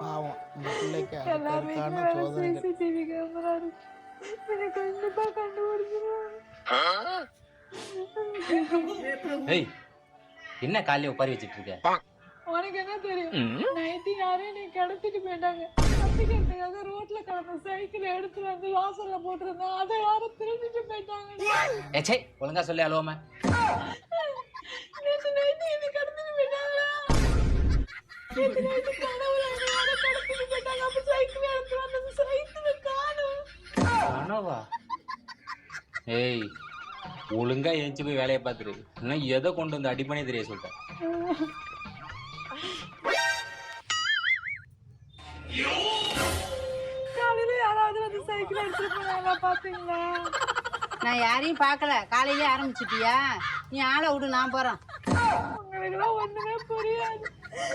பாவம் இந்த பிள்ளைக்கு அதுக்கான சோதனைகள். சிசிடிவி கேமரா இருக்கு. எனக்கு கண்டிப்பா கண்டுபிடிச்சிருவாங்க. ஏய் என்ன காலையில உட்காரி வச்சிட்டு இருக்க? உனக்கு என்ன தெரியும்? நைட்டு யாரும் நீ கடத்திட்டு போயிட்டாங்க. கத்திக்கிறதுக்காக ரோட்ல கிடந்த சைக்கிள் எடுத்து வந்து வாசல்ல போட்டிருந்தேன். அதை யாரும் திருடிட்டு போயிட்டாங்க. ஏச்சே ஒழுங்கா சொல்லி அழுவாம. நேற்று நைட்டு இது கடத்திட்டு போயிட்டாங்களா? நேற்று நைட்டு கனவுல யாரும் கடத்திட்டு போயிட்டாங்க. அப்ப சைக்கிள் எடுத்து வந்தது சைக்கிள் காணும். கனவா? ஏய் ஒழுங்கா ஏஞ்சி போய் வேலையை பார்த்துரு. இன்னும் எதை கொண்டு வந்து அடிப்பனே தெரிய சொல்லிட்டேன். காலையில யாராவது வந்து சைக்கிள் எடுத்துட்டு போனாங்களா பாத்தீங்களா? நான் யாரையும் பார்க்கல. காலையிலே ஆரம்பிச்சிட்டியா? நீ ஆளை விடு, நான் போறேன். உங்களுக்கு எல்லாம் ஒண்ணுமே புரியாது.